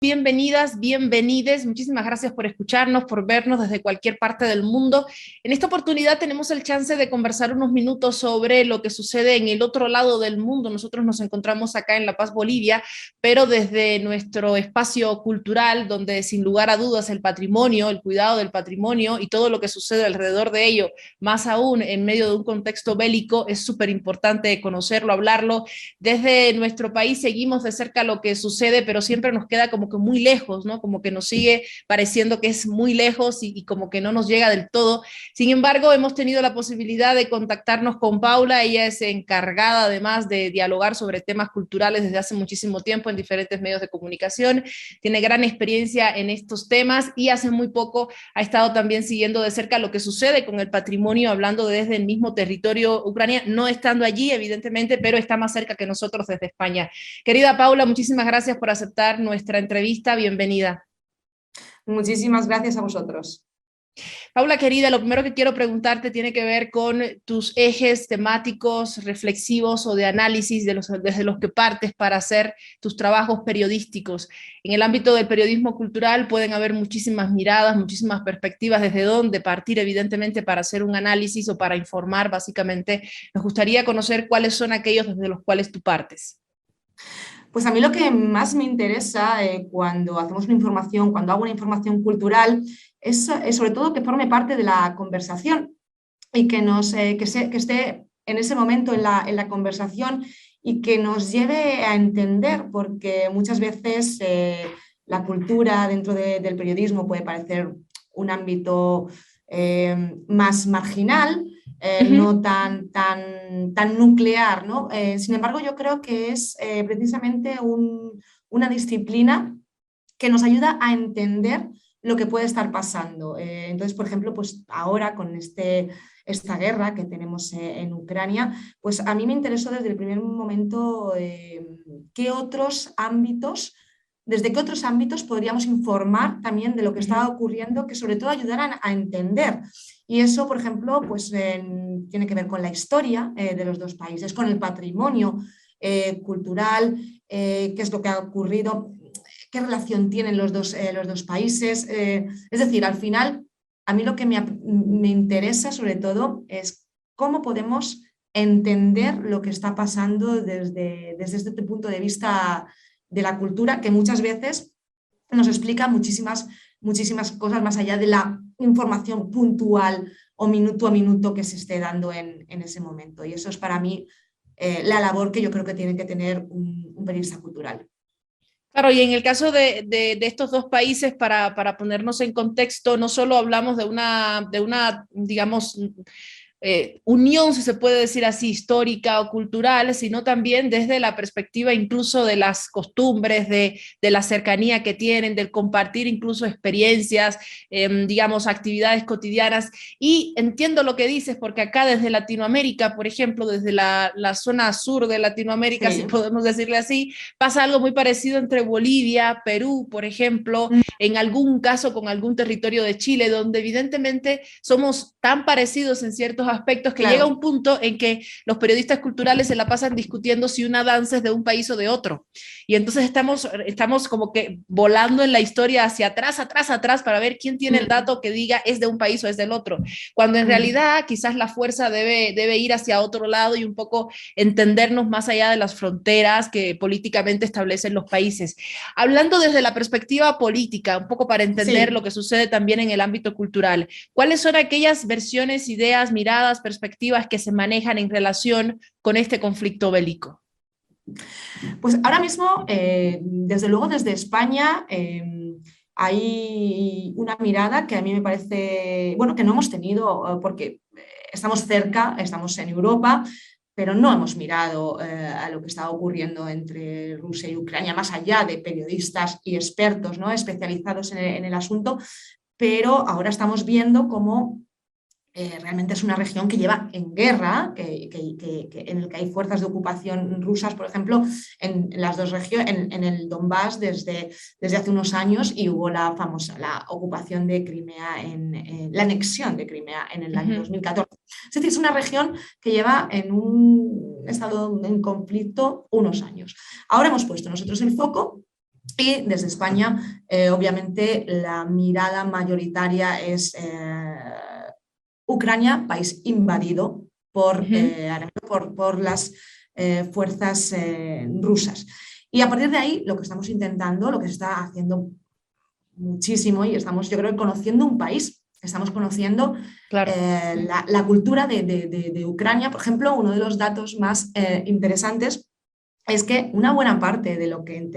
bienvenidas, bienvenides. Muchísimas gracias por escucharnos, por vernos desde cualquier parte del mundo. En esta oportunidad tenemos el chance de conversar unos minutos sobre lo que sucede en el otro lado del mundo. Nosotros nos encontramos acá en La Paz, Bolivia, pero desde nuestro espacio cultural, donde sin lugar a dudas el patrimonio, el cuidado del patrimonio y todo lo que sucede alrededor de ello, más aún en medio de un contexto bélico, es súper importante conocerlo, hablarlo. Desde nuestro país seguimos de cerca lo que sucede, pero siempre nos queda como que muy lejos, ¿no? Como que nos sigue pareciendo que es muy lejos y como que no nos llega del todo. Sin embargo, hemos tenido la posibilidad de contactarnos con Paula. Ella es encargada además de dialogar sobre temas culturales desde hace muchísimo tiempo en diferentes medios de comunicación. Tiene gran experiencia en estos temas y hace muy poco ha estado también siguiendo de cerca lo que sucede con el patrimonio, hablando desde el mismo territorio Ucrania, no estando allí evidentemente, pero está más cerca que nosotros desde España. Querida Paula, muchísimas gracias por aceptar nuestra entrevista. Bienvenida. Muchísimas gracias a vosotros. Paula, querida, lo primero que quiero preguntarte tiene que ver con tus ejes temáticos, reflexivos o de análisis desde los que partes para hacer tus trabajos periodísticos. En el ámbito del periodismo cultural pueden haber muchísimas miradas, muchísimas perspectivas desde dónde partir, evidentemente, para hacer un análisis o para informar, básicamente. Nos gustaría conocer cuáles son aquellos desde los cuales tú partes. Pues a mí lo que más me interesa cuando hacemos una información, cuando hago una información cultural, es sobre todo que forme parte de la conversación y que esté en ese momento en la conversación y que nos lleve a entender, porque muchas veces la cultura dentro del periodismo puede parecer un ámbito más marginal, no tan nuclear, ¿no? Sin embargo, yo creo que es precisamente una disciplina que nos ayuda a entender lo que puede estar pasando. Entonces, por ejemplo, pues ahora con esta guerra que tenemos en Ucrania, pues a mí me interesó desde el primer momento desde qué otros ámbitos podríamos informar también de lo que estaba ocurriendo, que sobre todo ayudaran a entender. Y eso, por ejemplo, pues tiene que ver con la historia de los dos países, con el patrimonio cultural, qué es lo que ha ocurrido, qué relación tienen los dos países. Es decir, al final, a mí lo que me interesa sobre todo es cómo podemos entender lo que está pasando desde este punto de vista de la cultura, que muchas veces nos explica muchísimas cosas más allá de la información puntual o minuto a minuto que se esté dando en ese momento. Y eso es para mí la labor que yo creo que tiene que tener un periodista cultural. Claro, y en el caso de estos dos países, para ponernos en contexto, no solo hablamos de una digamos, unión, si se puede decir así, histórica o cultural, sino también desde la perspectiva incluso de las costumbres, de la cercanía que tienen, del compartir incluso experiencias, digamos, actividades cotidianas. Y entiendo lo que dices, porque acá desde Latinoamérica, por ejemplo, desde la zona sur de Latinoamérica, si Sí. podemos decirle así, pasa algo muy parecido entre Bolivia, Perú, por ejemplo, en algún caso con algún territorio de Chile, donde evidentemente somos tan parecidos en ciertos aspectos que llega Claro. un punto en que los periodistas culturales se la pasan discutiendo si una danza es de un país o de otro. Y entonces estamos como que volando en la historia hacia atrás, atrás, atrás, para ver quién tiene el dato que diga es de un país o es del otro. Cuando en realidad quizás la fuerza debe ir hacia otro lado y un poco entendernos más allá de las fronteras que políticamente establecen los países. Hablando desde la perspectiva política, un poco para entender Sí. lo que sucede también en el ámbito cultural, ¿cuáles son aquellas versiones, ideas, miradas, perspectivas que se manejan en relación con este conflicto bélico? Pues ahora mismo, desde luego desde España, hay una mirada que a mí me parece, bueno, que no hemos tenido porque estamos cerca, estamos en Europa, pero no hemos mirado a lo que está ocurriendo entre Rusia y Ucrania, más allá de periodistas y expertos, ¿no?, especializados en el asunto, pero ahora estamos viendo cómo realmente es una región que lleva en guerra, en el que hay fuerzas de ocupación rusas, por ejemplo, en las dos regiones, en el Donbass desde hace unos años, y hubo la ocupación de Crimea, la anexión de Crimea en el año 2014. Es decir, es una región que lleva en un estado en conflicto unos años. Ahora hemos puesto nosotros el foco Y desde España, obviamente, la mirada mayoritaria es Ucrania, país invadido Ujú. por las fuerzas rusas. Y a partir de ahí, lo que estamos intentando, lo que se está haciendo muchísimo, y estamos, yo creo, conociendo un país, estamos conociendo Claro, la cultura de Ucrania. Por ejemplo, uno de los datos más interesantes es que una buena parte de lo que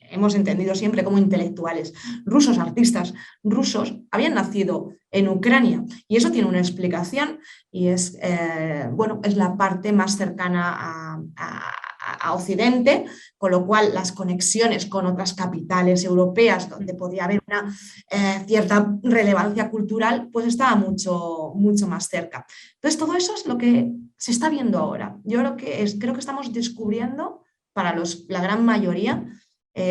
hemos entendido siempre como intelectuales rusos, artistas rusos, habían nacido en Ucrania. Y eso tiene una explicación y es, bueno, es la parte más cercana a Occidente, con lo cual las conexiones con otras capitales europeas donde podía haber una cierta relevancia cultural, pues estaba mucho, mucho más cerca. Entonces, todo eso es lo que se está viendo ahora. Yo creo que estamos descubriendo para la gran mayoría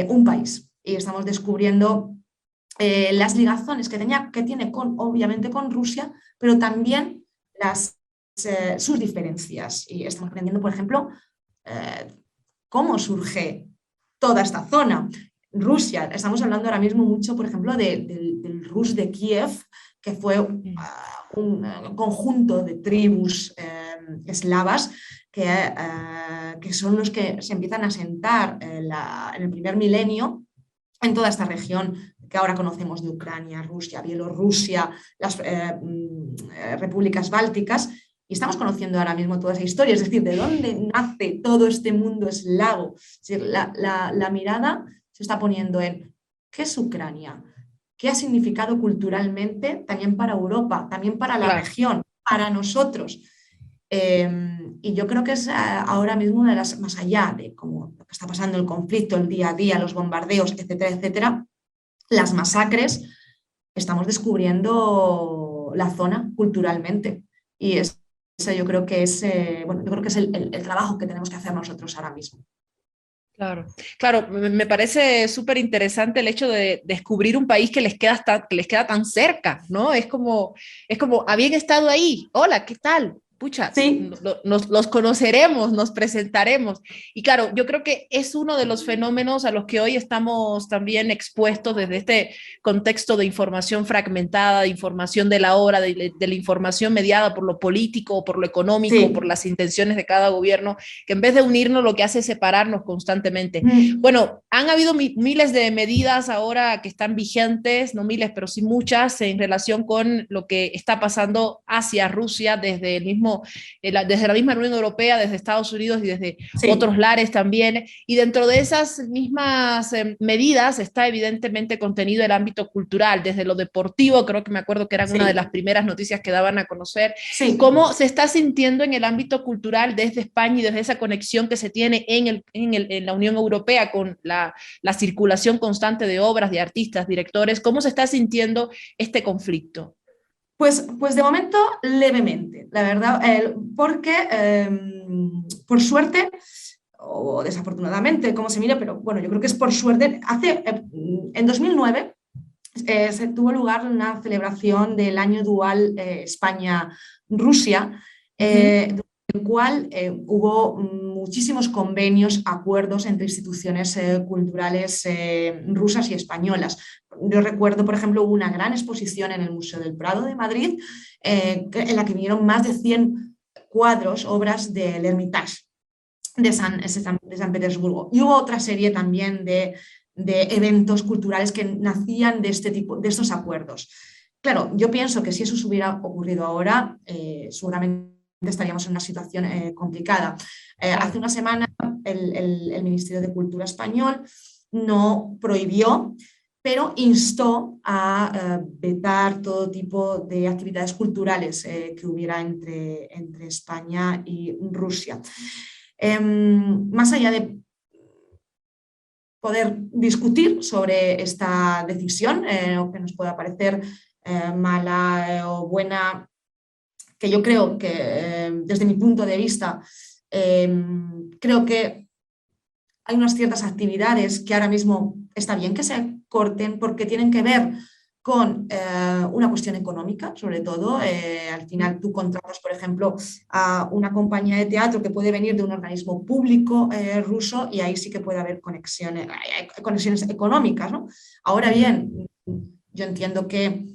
un país y estamos descubriendo las ligazones que tiene obviamente con Rusia, pero también sus diferencias. Y estamos aprendiendo, por ejemplo, eh, cómo surge toda esta zona. Rusia, estamos hablando ahora mismo mucho, por ejemplo, del Rus de Kiev, que fue un conjunto de tribus eslavas que son los que se empiezan a asentar en el primer milenio en toda esta región que ahora conocemos de Ucrania, Rusia, Bielorrusia, las repúblicas bálticas, y estamos conociendo ahora mismo toda esa historia, es decir, de dónde nace todo este mundo eslavo. Es decir, la mirada se está poniendo en qué es Ucrania, qué ha significado culturalmente también para Europa, también para la claro. región, para nosotros. Y yo creo que es ahora mismo una de las, más allá de cómo lo que está pasando, el conflicto, el día a día, los bombardeos, etcétera, etcétera, las masacres, estamos descubriendo la zona culturalmente. Y eso yo creo que es, bueno, yo creo que es el trabajo que tenemos que hacer nosotros ahora mismo. Claro, claro, me parece súper interesante el hecho de descubrir un país que les queda tan cerca, ¿no? Es como, habían estado ahí, hola, ¿qué tal? Pucha, Sí, los conoceremos, nos presentaremos. Y claro, yo creo que es uno de los fenómenos a los que hoy estamos también expuestos desde este contexto de información fragmentada, de información de la hora, de la información mediada por lo político, por lo económico, por sí. las intenciones de cada gobierno, que en vez de unirnos lo que hace es separarnos constantemente. Mm, Bueno, han habido miles de medidas ahora que están vigentes, no miles, pero sí muchas, en relación con lo que está pasando hacia Rusia desde desde la misma Unión Europea, desde Estados Unidos y desde sí, otros lares también. Y dentro de esas mismas medidas está evidentemente contenido el ámbito cultural, desde lo deportivo, creo que me acuerdo que eran una de las sí, primeras noticias que daban a conocer. sí. ¿Cómo se está sintiendo en el ámbito cultural desde España y desde esa conexión que se tiene en la Unión Europea con la circulación constante de obras, de artistas, directores? ¿Cómo se está sintiendo este conflicto? Pues de momento levemente, la verdad, porque por suerte o desafortunadamente, como se mira, pero bueno, yo creo que es por suerte, en 2009 se tuvo lugar una celebración del año dual España-Rusia, Uh -huh. en el cual hubo muchísimos convenios, acuerdos entre instituciones culturales rusas y españolas. Yo recuerdo, por ejemplo, hubo una gran exposición en el Museo del Prado de Madrid, en la que vinieron más de 100 cuadros, obras del Hermitage de San Petersburgo. Y hubo otra serie también de eventos culturales que nacían de este tipo, de estos acuerdos. Claro, yo pienso que si eso se hubiera ocurrido ahora, seguramente estaríamos en una situación complicada. Hace Claro. una semana el Ministerio de Cultura español no prohibió, pero instó a vetar todo tipo de actividades culturales que hubiera entre España y Rusia. Más allá de poder discutir sobre esta decisión, o que nos pueda parecer mala o buena, que yo creo que desde mi punto de vista, creo que hay unas ciertas actividades que ahora mismo está bien que se corten porque tienen que ver con una cuestión económica, sobre todo. Al final tú contratas, por ejemplo, a una compañía de teatro que puede venir de un organismo público ruso y ahí sí que puede haber hay conexiones económicas, ¿no? Ahora bien, yo entiendo que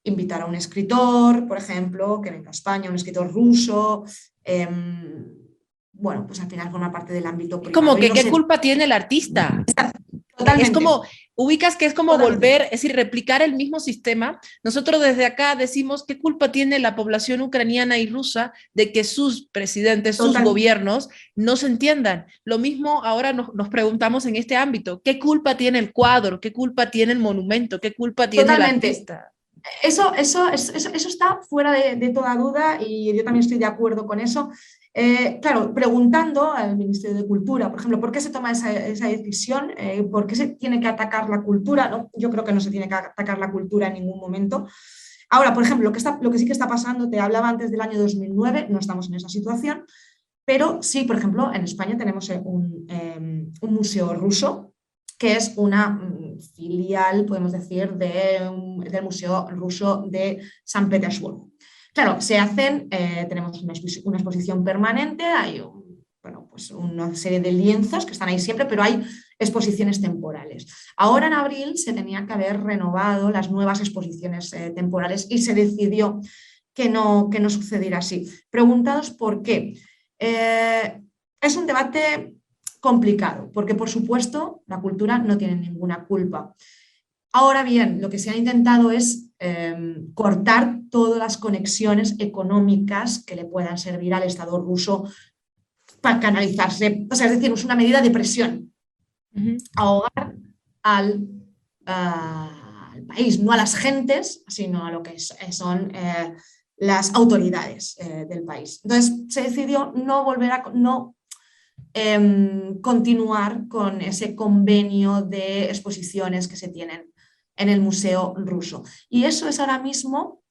invitar a un escritor, por ejemplo, que venga a España, un escritor ruso, bueno, pues al final forma parte del ámbito Es privado. como Y que no qué sé, culpa tiene el artista. Es totalmente, como, ubicas que es como totalmente. volver, es decir, replicar el mismo sistema. Nosotros desde acá decimos qué culpa tiene la población ucraniana y rusa de que sus presidentes, sus Total, gobiernos no se entiendan. Lo mismo ahora nos preguntamos en este ámbito, ¿qué culpa tiene el cuadro? ¿Qué culpa tiene el monumento? ¿Qué culpa tiene el totalmente. artista? Eso está fuera de toda duda y yo también estoy de acuerdo con eso. Claro, preguntando al Ministerio de Cultura, por ejemplo, ¿por qué se toma esa decisión? ¿Por qué se tiene que atacar la cultura? ¿No? Yo creo que no se tiene que atacar la cultura en ningún momento. Ahora, por ejemplo, lo que sí que está pasando, te hablaba antes del año 2009, no estamos en esa situación, pero sí, por ejemplo, en España tenemos un museo ruso que es una filial, podemos decir, del Museo Ruso de San Petersburgo. Claro, tenemos una exposición permanente, hay bueno, pues una serie de lienzos que están ahí siempre, pero hay exposiciones temporales. Ahora en abril se tenían que haber renovado las nuevas exposiciones temporales y se decidió que no sucediera así. Preguntados por qué. Es un debate complicado, porque por supuesto la cultura no tiene ninguna culpa. Ahora bien, lo que se ha intentado es cortar todas las conexiones económicas que le puedan servir al Estado ruso para canalizarse, o sea, es decir, es una medida de presión, Uh -huh. ahogar al, al, país, no a las gentes, sino a lo que son las autoridades del país. Entonces se decidió no volver a no continuar con ese convenio de exposiciones que se tienen en el Museo Ruso. Y eso es ahora mismo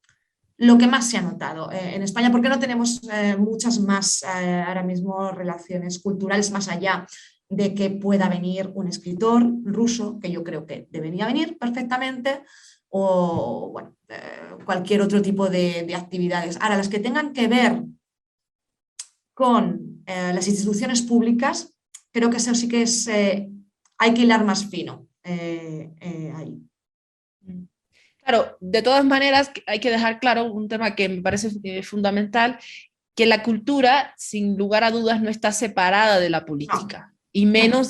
lo que más se ha notado en España, porque no tenemos muchas más ahora mismo relaciones culturales más allá de que pueda venir un escritor ruso, que yo creo que debería venir perfectamente, o bueno, cualquier otro tipo de actividades. Ahora, las que tengan que ver con las instituciones públicas, creo que eso sí que es, hay que hilar más fino ahí. Claro, de todas maneras hay que dejar claro un tema que me parece fundamental, que la cultura, sin lugar a dudas, no está separada de la No, política. no, Y menos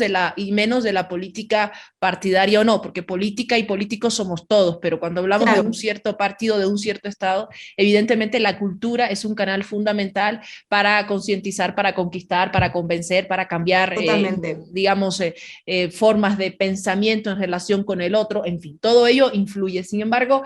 de la política partidaria o no, porque política y políticos somos todos, pero cuando hablamos de un claro, cierto partido, de un cierto estado, evidentemente la cultura es un canal fundamental para concientizar, para conquistar, para convencer, para cambiar, totalmente. digamos, formas de pensamiento en relación con el otro, en fin, todo ello influye. Sin embargo,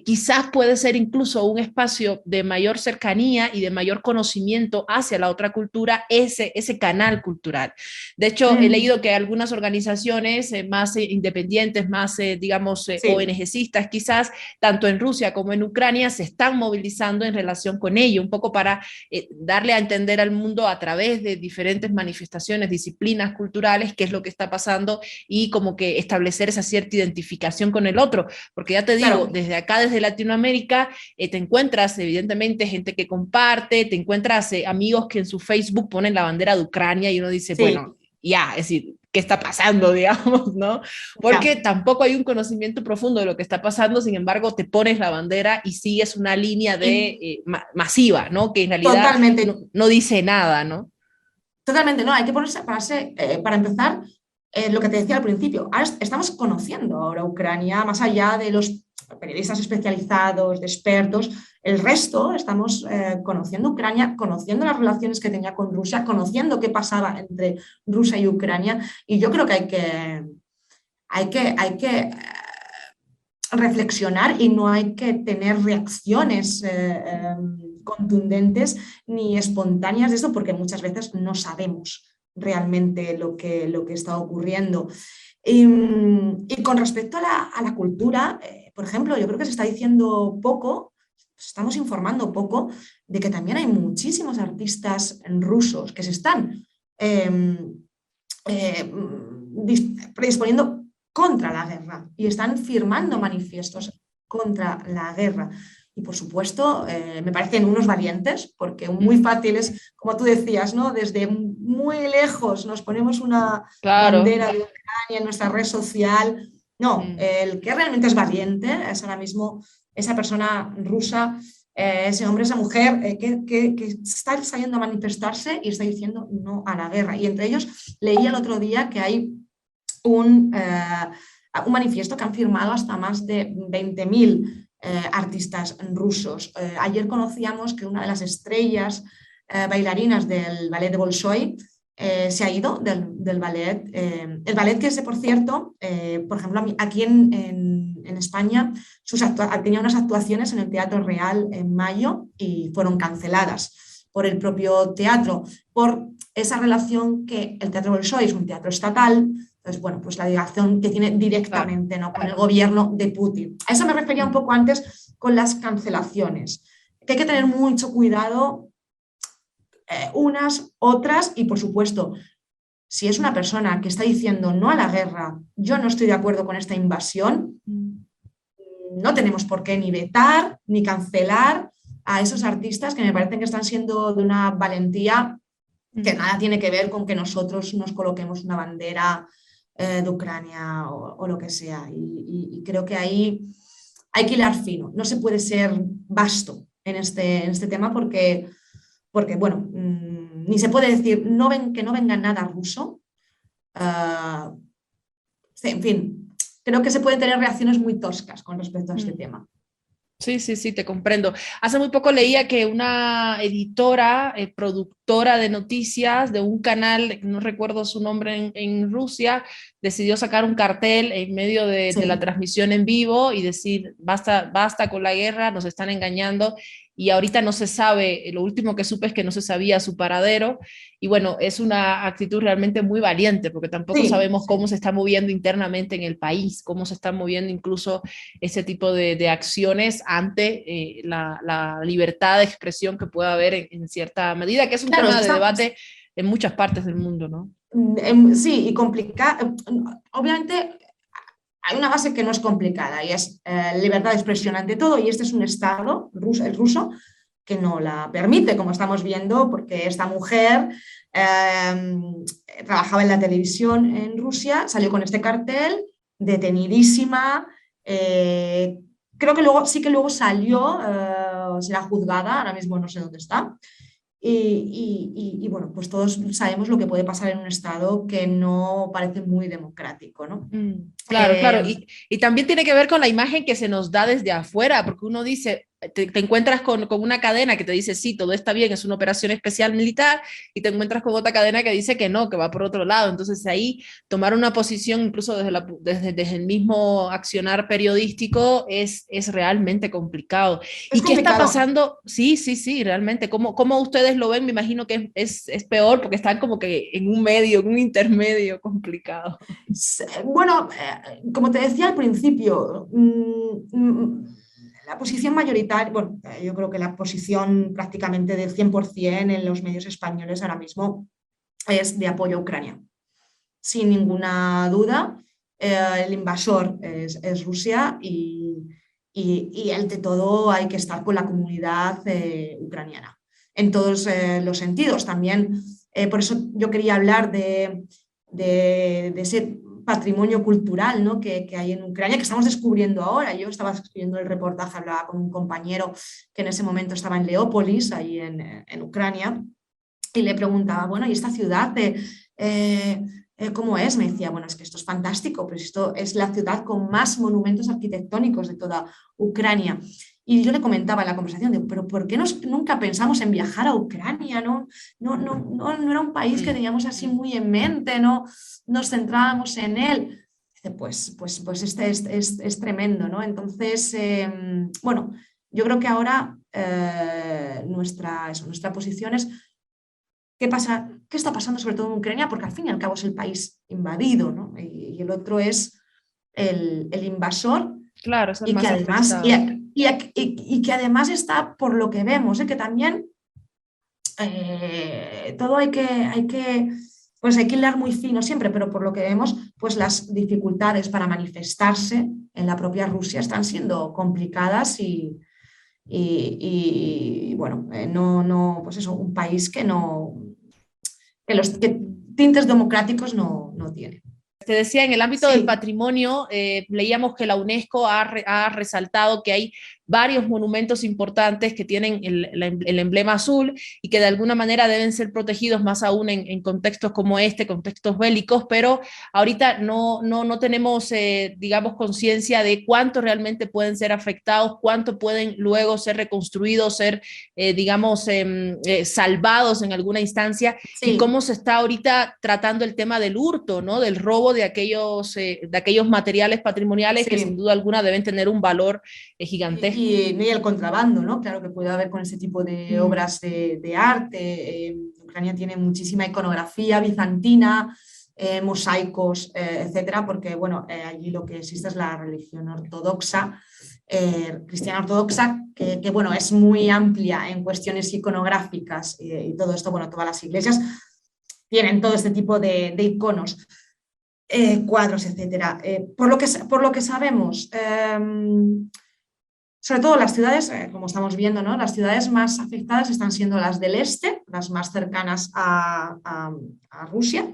quizás puede ser incluso un espacio de mayor cercanía y de mayor conocimiento hacia la otra cultura, ese canal cultural. De hecho, he leído que algunas organizaciones más independientes, más, digamos, Sí, ONGcistas, quizás, tanto en Rusia como en Ucrania, se están movilizando en relación con ello, un poco para darle a entender al mundo a través de diferentes manifestaciones, disciplinas culturales, qué es lo que está pasando y como que establecer esa cierta identificación con el otro. Porque ya te digo, claro, desde acá, desde Latinoamérica, te encuentras evidentemente gente que comparte, te encuentras amigos que en su Facebook ponen la bandera de Ucrania y uno dice, sí, bueno, ya, es decir, ¿qué está pasando, digamos, no? Porque ya, tampoco hay un conocimiento profundo de lo que está pasando, sin embargo, te pones la bandera y sigues una línea de y masiva, ¿no? Que en realidad totalmente, no dice nada, ¿no? totalmente, no, hay que ponerse, para empezar, lo que te decía al principio, ahora estamos conociendo ahora Ucrania, más allá de los periodistas especializados, de expertos, el resto estamos conociendo Ucrania, conociendo las relaciones que tenía con Rusia, conociendo qué pasaba entre Rusia y Ucrania, y yo creo que hay que reflexionar y no hay que tener reacciones contundentes ni espontáneas de eso, porque muchas veces no sabemos realmente lo que está ocurriendo. Y con respecto a la cultura, por ejemplo, yo creo que se está diciendo poco, estamos informando poco de que también hay muchísimos artistas rusos que se están eh, predisponiendo contra la guerra y están firmando manifiestos contra la guerra. Y por supuesto, me parecen unos valientes, porque muy fácil es, como tú decías, ¿no? Desde muy lejos nos ponemos una Claro. bandera de Ucrania en nuestra red social. No, el que realmente es valiente es ahora mismo esa persona rusa, ese hombre, esa mujer que está saliendo a manifestarse y está diciendo no a la guerra. Y entre ellos leí el otro día que hay un manifiesto que han firmado hasta más de 20.000 artistas rusos. Ayer conocíamos que una de las estrellas bailarinas del ballet de Bolshoi se ha ido del ballet. El ballet que ese, por cierto, por ejemplo, aquí en España tenía unas actuaciones en el Teatro Real en mayo y fueron canceladas por el propio teatro, por esa relación que el Teatro Bolshoi es un teatro estatal. Entonces, bueno, pues la ligación que tiene directamente, ¿no?, con el gobierno de Putin. A eso me refería un poco antes con las cancelaciones, que hay que tener mucho cuidado unas, otras, y por supuesto, si es una persona que está diciendo no a la guerra, yo no estoy de acuerdo con esta invasión, no tenemos por qué ni vetar ni cancelar a esos artistas que me parecen que están siendo de una valentía que nada tiene que ver con que nosotros nos coloquemos una bandera de Ucrania o lo que sea. Y creo que ahí hay que hilar fino. No se puede ser vasto en este tema porque bueno, ni se puede decir que no venga nada ruso. En fin, creo que se pueden tener reacciones muy toscas con respecto a este tema. Sí, sí, sí, te comprendo. Hace muy poco leía que una editora, productora de noticias de un canal, no recuerdo su nombre en Rusia, decidió sacar un cartel en medio de la transmisión en vivo y decir, basta, basta con la guerra, nos están engañando. Y ahorita no se sabe, lo último que supe es que no se sabía su paradero. Y bueno, es una actitud realmente muy valiente, porque tampoco sabemos cómo se está moviendo internamente en el país, cómo se están moviendo incluso ese tipo de acciones ante la libertad de expresión que pueda haber en cierta medida, que es un tema de debate en muchas partes del mundo, ¿no? Sí, y complicado. Obviamente hay una base que no es complicada y es libertad de expresión ante todo, y este es un Estado, el ruso, que no la permite, como estamos viendo, porque esta mujer trabajaba en la televisión en Rusia, salió con este cartel, detenidísima. Creo que luego sí que luego salió, será juzgada, ahora mismo no sé dónde está. Y bueno, pues todos sabemos lo que puede pasar en un estado que no parece muy democrático, ¿no? Claro, claro. Y también tiene que ver con la imagen que se nos da desde afuera, porque uno dice, te encuentras con una cadena que te dice, sí, todo está bien, es una operación especial militar, y te encuentras con otra cadena que dice que no, que va por otro lado. Entonces ahí tomar una posición, incluso desde el mismo accionar periodístico, es realmente complicado. Es ¿Y qué está complicado. pasando? Sí, sí, sí, realmente. ¿Cómo ustedes lo ven? Me imagino que es peor porque están como que en un medio, en un intermedio complicado. Bueno, como te decía al principio, la posición mayoritaria, bueno, yo creo que la posición prácticamente del 100% en los medios españoles ahora mismo es de apoyo a Ucrania. Sin ninguna duda, el invasor es Rusia y ante todo hay que estar con la comunidad ucraniana en todos los sentidos. También, por eso yo quería hablar de ese patrimonio cultural, ¿no?, que hay en Ucrania, que estamos descubriendo ahora. Yo estaba escribiendo el reportaje, hablaba con un compañero que en ese momento estaba en Leópolis, ahí en Ucrania, y le preguntaba, bueno, ¿y esta ciudad cómo es? Me decía, bueno, es que esto es fantástico, pero esto es la ciudad con más monumentos arquitectónicos de toda Ucrania. Y yo le comentaba en la conversación, digo, pero ¿por qué nunca pensamos en viajar a Ucrania? No era un país que teníamos así muy en mente, no nos centrábamos en él. Dice, pues este es tremendo, ¿no? Entonces, bueno, yo creo que ahora nuestra posición es ¿qué pasa? ¿Qué está pasando sobre todo en Ucrania? Porque al fin y al cabo es el país invadido, ¿no? Y el otro es el invasor. Claro, es el Y que más además, afectado. y que además está, por lo que vemos, que también todo hay que pues hay que hilar muy fino siempre, pero por lo que vemos, pues las dificultades para manifestarse en la propia Rusia están siendo complicadas y bueno, pues eso, un país que que tintes democráticos no tiene. Te decía, en el ámbito del Sí, patrimonio, leíamos que la UNESCO ha resaltado que hay varios monumentos importantes que tienen el emblema azul y que de alguna manera deben ser protegidos más aún en contextos como este, contextos bélicos, pero ahorita no tenemos, digamos, conciencia de cuánto realmente pueden ser afectados, cuánto pueden luego ser reconstruidos, ser, digamos, salvados en alguna instancia, y sí. cómo se está ahorita tratando el tema del hurto, ¿no? Del robo de aquellos materiales patrimoniales que sin Sí, duda alguna deben tener un valor gigantesco. y el contrabando, ¿no? Claro que puede haber con ese tipo de Mm. obras de arte. Ucrania tiene muchísima iconografía bizantina, mosaicos, etcétera, porque bueno, allí lo que existe es la religión ortodoxa, cristiana ortodoxa, que, bueno, es muy amplia en cuestiones iconográficas y todo esto, bueno, todas las iglesias tienen todo este tipo de iconos. Cuadros, etcétera. Por lo que sabemos, sobre todo las ciudades, como estamos viendo, ¿no? Las ciudades más afectadas están siendo las del este, las más cercanas a Rusia.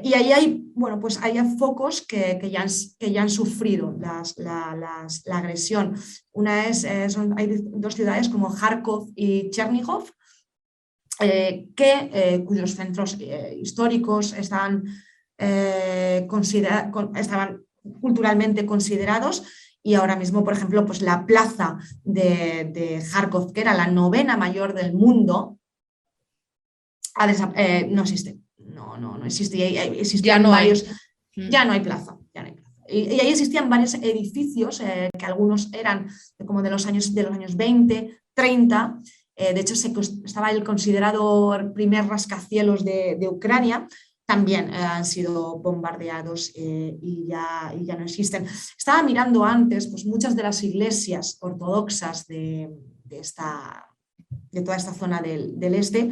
Y ahí hay, bueno, pues hay focos que ya han sufrido la agresión. Una es, hay dos ciudades como Kharkov y Chernígov, cuyos centros históricos estaban culturalmente considerados, y ahora mismo, por ejemplo, pues la plaza de Kharkov, que era la novena mayor del mundo, no existe. No existe. Ya Existían no hay. varios, Mm. ya no hay plaza, ya no hay plaza. Y ahí existían varios edificios, que algunos eran como de los años 20, 30. De hecho, estaba el considerado primer rascacielos de Ucrania. También han sido bombardeados, y ya no existen. Estaba mirando antes, pues muchas de las iglesias ortodoxas de toda esta zona del este.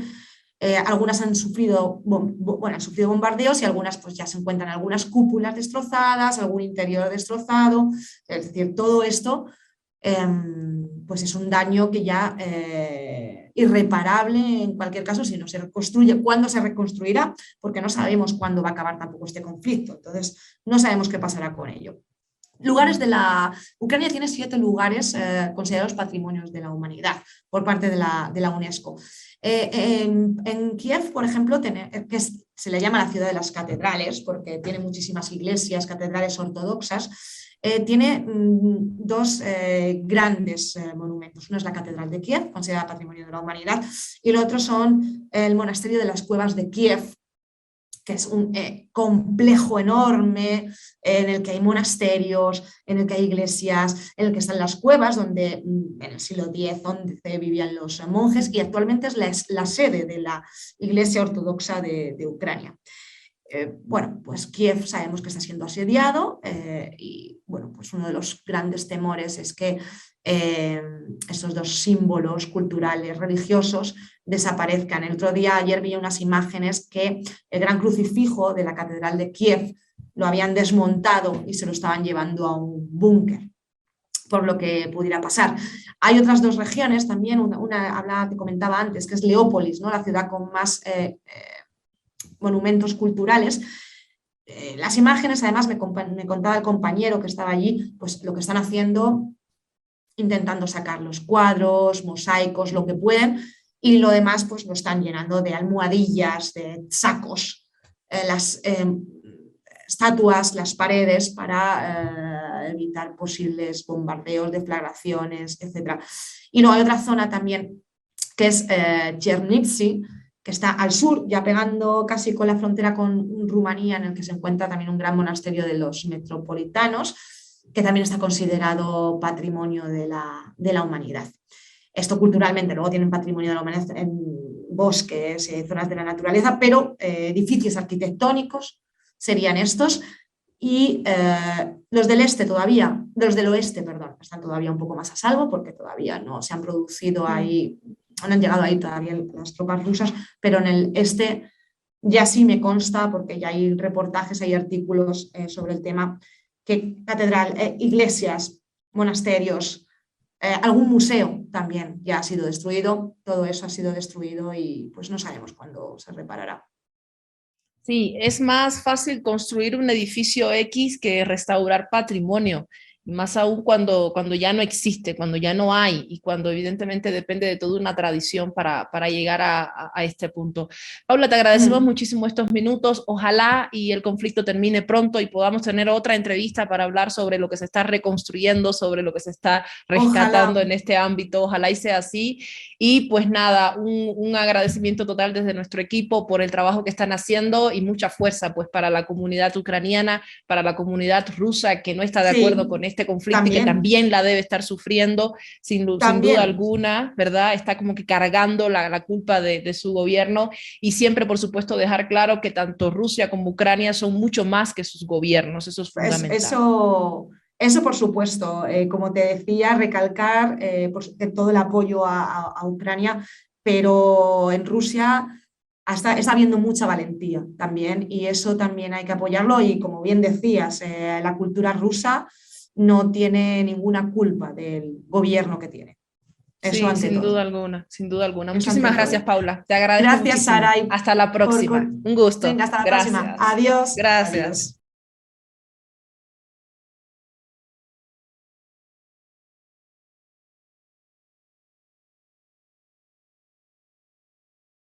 Algunas han sufrido bombardeos, y algunas pues ya se encuentran algunas cúpulas destrozadas, algún interior destrozado. Es decir, todo esto, pues es un daño que ya, irreparable en cualquier caso si no se reconstruye. ¿Cuándo se reconstruirá? Porque no sabemos cuándo va a acabar tampoco este conflicto. Entonces, no sabemos qué pasará con ello. Lugares de la... Ucrania tiene 7 lugares considerados patrimonios de la humanidad por parte de la UNESCO. En Kiev, por ejemplo, se le llama la ciudad de las catedrales porque tiene muchísimas iglesias, catedrales ortodoxas. Tiene dos grandes monumentos. Uno es la Catedral de Kiev, considerada Patrimonio de la Humanidad, y el otro son el Monasterio de las Cuevas de Kiev, que es un complejo enorme en el que hay monasterios, en el que hay iglesias, en el que están las cuevas, donde en el siglo X-XI vivían los monjes, y actualmente es la sede de la Iglesia Ortodoxa de Ucrania. Bueno, pues Kiev sabemos que está siendo asediado, y bueno, pues uno de los grandes temores es que estos dos símbolos culturales religiosos desaparezcan. Ayer vi unas imágenes que el gran crucifijo de la Catedral de Kiev lo habían desmontado y se lo estaban llevando a un búnker, por lo que pudiera pasar. Hay otras dos regiones también, te comentaba antes, que es Leópolis, ¿no? La ciudad con más monumentos culturales. Las imágenes, además, me contaba el compañero que estaba allí, pues lo que están haciendo, intentando sacar los cuadros, mosaicos, lo que pueden, y lo demás pues lo están llenando de almohadillas, de sacos, las estatuas, las paredes, para evitar posibles bombardeos, deflagraciones, etc. Y luego hay otra zona también que es Chernivtsi, que está al sur, ya pegando casi con la frontera con Rumanía, en el que se encuentra también un gran monasterio de los metropolitanos, que también está considerado patrimonio de la humanidad. Esto culturalmente, luego tienen patrimonio de la humanidad en bosques, zonas de la naturaleza, pero edificios arquitectónicos serían estos. Y los del oeste, perdón, están todavía un poco más a salvo porque todavía no se han producido ahí, no han llegado ahí todavía las tropas rusas, pero en el este Ya sí me consta, porque ya hay reportajes, hay artículos sobre el tema, que iglesias, monasterios, algún museo también ya ha sido destruido, todo eso ha sido destruido y pues no sabemos cuándo se reparará. Sí, es más fácil construir un edificio X que restaurar patrimonio, y más aún cuando ya no existe, cuando ya no hay y cuando evidentemente depende de toda una tradición para llegar a este punto. Paula, te agradecemos Mm. muchísimo estos minutos. Ojalá y el conflicto termine pronto y podamos tener otra entrevista para hablar sobre lo que se está reconstruyendo, sobre lo que se está rescatando Ojalá. en este ámbito. Ojalá y sea así. Y pues nada, un agradecimiento total desde nuestro equipo por el trabajo que están haciendo y mucha fuerza pues para la comunidad ucraniana, para la comunidad rusa que no está de acuerdo con Sí, este conflicto y que también, también la debe estar sufriendo sin duda también. alguna, ¿verdad? Está como que cargando la culpa de su gobierno y siempre, por supuesto, dejar claro que tanto Rusia como Ucrania son mucho más que sus gobiernos, eso es fundamental. Eso por supuesto, como te decía, recalcar todo el apoyo a Ucrania, pero en Rusia está habiendo mucha valentía también y eso también hay que apoyarlo y como bien decías, la cultura rusa no tiene ninguna culpa del gobierno que tiene. Eso Sí, ante sin duda todo. alguna, sin duda alguna. Eso ante Muchísimas gracias, todo. Paula. Te agradezco Gracias, muchísimo. Saray, Hasta la por... próxima. Un gusto. Venga, hasta la próxima. Gracias. Adiós. Gracias. Adiós.